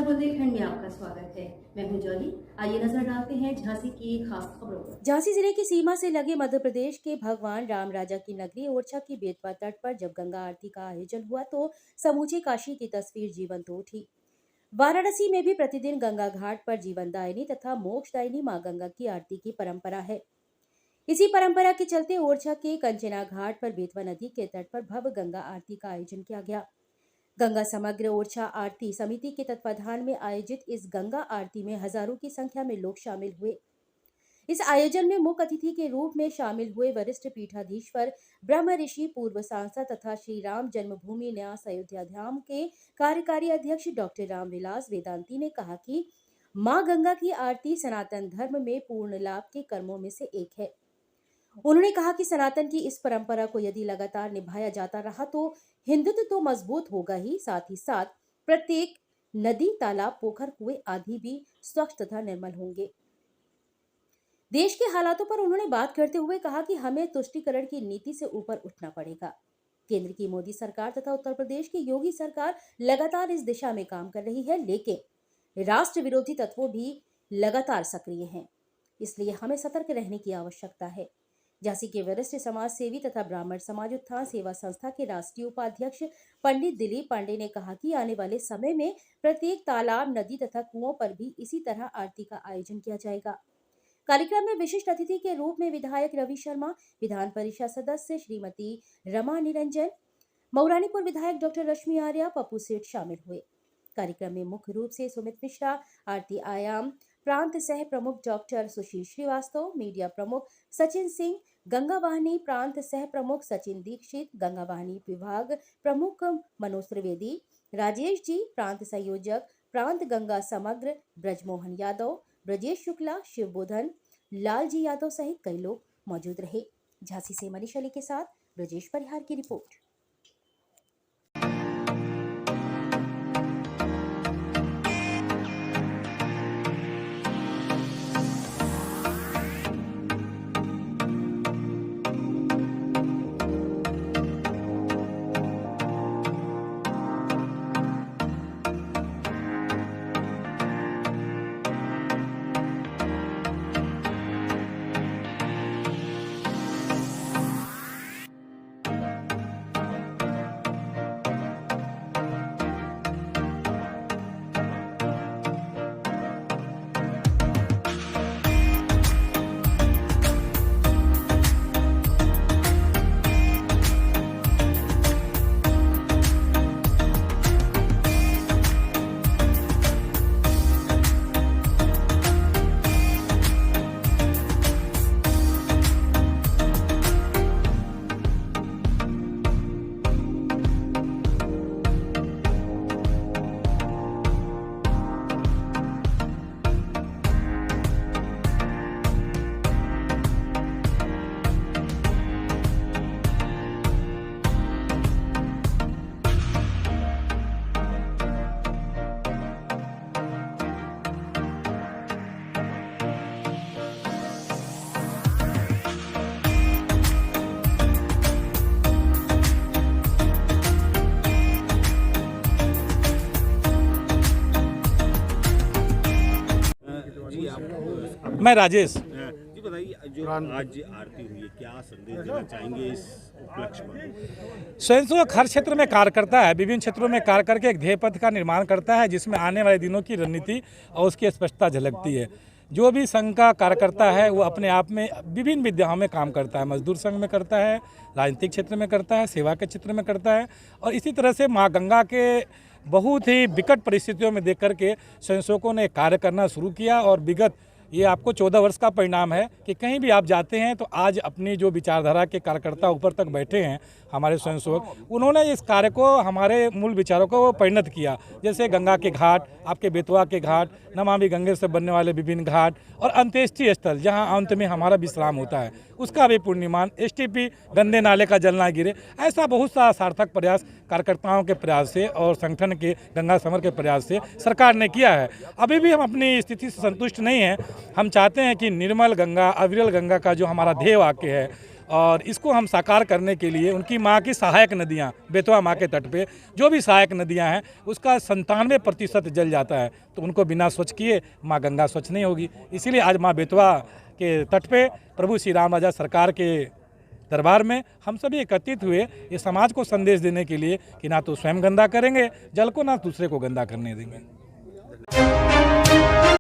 नमस्कार, बुंदेलखंड में आपका स्वागत है। मैं हूं जॉली। आइए नजर डालते हैं झांसी की खास खबरों पर। झांसी जिले की सीमा से लगे मध्य प्रदेश के भगवान राम राजा की नगरी ओरछा की बेतवा तट पर जब गंगा आरती का आयोजन हुआ तो समूचे काशी की तस्वीर जीवंत उठी। वाराणसी में भी प्रतिदिन गंगा घाट पर जीवनदायिनी तथा मोक्षदायिनी मां गंगा की आरती की परंपरा है। इसी परंपरा के चलते ओरछा के कंचना घाट पर बेतवा नदी के तट पर भव्य गंगा आरती का आयोजन किया गया। गंगा समग्र ओरछा आरती समिति के तत्वाधान में आयोजित इस गंगा आरती में हजारों की संख्या में लोग शामिल हुए। इस आयोजन में मुख्य अतिथि के रूप में शामिल हुए वरिष्ठ पीठाधीश्वर ब्रह्म ऋषि पूर्व सांसद तथा श्री राम जन्मभूमि न्यास अयोध्या धाम के कार्यकारी अध्यक्ष डॉक्टर रामविलास वेदांती ने कहा कि मां गंगा की आरती सनातन धर्म में पूर्ण लाभ के कर्मों में से एक है। उन्होंने कहा कि सनातन की इस परंपरा को यदि लगातार निभाया जाता रहा तो हिंदुत्व तो मजबूत होगा ही साथ प्रत्येक नदी, तालाब, पोखर, कुएं आदि भी स्वच्छ तथा निर्मल होंगे। देश के हालातों पर उन्होंने बात करते हुए कहा कि हमें तुष्टीकरण की नीति से ऊपर उठना पड़ेगा। केंद्र की मोदी सरकार तथा उत्तर प्रदेश की योगी सरकार लगातार इस दिशा में काम कर रही है, लेकिन राष्ट्र विरोधी तत्वों भी लगातार सक्रिय हैं। इसलिए हमें सतर्क रहने की आवश्यकता है। झांसी के वरिष्ठ समाज सेवी तथा ब्राह्मण समाज उत्थान सेवा संस्था के राष्ट्रीय उपाध्यक्ष पंडित दिलीप पांडे ने कहा कि आने वाले समय में प्रत्येक तालाब, नदी तथा कुओं पर भी इसी तरह आरती का आयोजन किया जाएगा। कार्यक्रम में विशिष्ट अतिथि के रूप में विधायक रवि शर्मा, विधान परिषद सदस्य श्रीमती रमा निरंजन, मऊरानीपुर विधायक डॉक्टर रश्मि आर्या, पप्पू सेठ शामिल हुए। कार्यक्रम में मुख्य रूप से सुमित मिश्रा, आरती आयाम प्रांत सह प्रमुख डॉक्टर सुशील श्रीवास्तव, मीडिया प्रमुख सचिन सिंह, गंगा वाहिनी प्रांत सह प्रमुख सचिन दीक्षित, गंगा वाहिनी विभाग प्रमुख मनोज त्रिवेदी, राजेश जी, प्रांत संयोजक प्रांत गंगा समग्र ब्रजमोहन यादव, ब्रजेश शुक्ला, शिवबोधन, लालजी यादव सहित कई लोग मौजूद रहे। झांसी से मनीष अली के साथ ब्रजेश परिहार की रिपोर्ट। मैं राजेश जी बताइए, जो आज आरती हुई है, क्या संदेश देना चाहेंगे इस उपलक्ष्य पर? स्वयंसेवक हर क्षेत्र में कार्य करता है, विभिन्न क्षेत्रों में कार्य करके एक ध्येय पथ का निर्माण करता है जिसमें आने वाले दिनों की रणनीति और उसकी स्पष्टता झलकती है। जो भी संघ का कार्य करता है वो अपने आप में विभिन्न विधाओं में काम करता है। मजदूर संघ में करता है, राजनीतिक क्षेत्र में करता है, सेवा के क्षेत्र में करता है और इसी तरह से माँ गंगा के बहुत ही विकट परिस्थितियों में देख करके स्वयंसेवकों ने कार्य करना शुरू किया और विगत ये आपको 14 वर्ष का परिणाम है कि कहीं भी आप जाते हैं तो आज अपनी जो विचारधारा के कार्यकर्ता ऊपर तक बैठे हैं हमारे स्वयंसेवक, उन्होंने इस कार्य को हमारे मूल विचारों को परिणत किया। जैसे गंगा के घाट, आपके बेतवा के घाट, नमामि गंगे से बनने वाले विभिन्न घाट और अंत्येष्टि स्थल जहां अंत में हमारा विश्राम होता है उसका भी पुण्यमान, एसटीपी गंदे नाले का जल ना गिरे, ऐसा बहुत सा सार्थक प्रयास कार्यकर्ताओं के प्रयास से और संगठन के गंगा समर के प्रयास से सरकार ने किया है। अभी भी हम अपनी स्थिति से संतुष्ट नहीं हैं। हम चाहते हैं कि निर्मल गंगा, अविरल गंगा का जो हमारा ध्येय वाक्य है और इसको हम साकार करने के लिए उनकी माँ की सहायक नदियाँ, बेतवा माँ के तट पे जो भी सहायक नदियाँ हैं उसका 97% जल जाता है, तो उनको बिना स्वच्छ किए माँ गंगा स्वच्छ नहीं होगी। इसीलिए आज माँ बेतवा के तट पे प्रभु श्री राम राजा सरकार के दरबार में हम सभी एकत्रित हुए ये समाज को संदेश देने के लिए कि ना तो स्वयं गंदा करेंगे जल को, ना दूसरे को गंदा करने देंगे।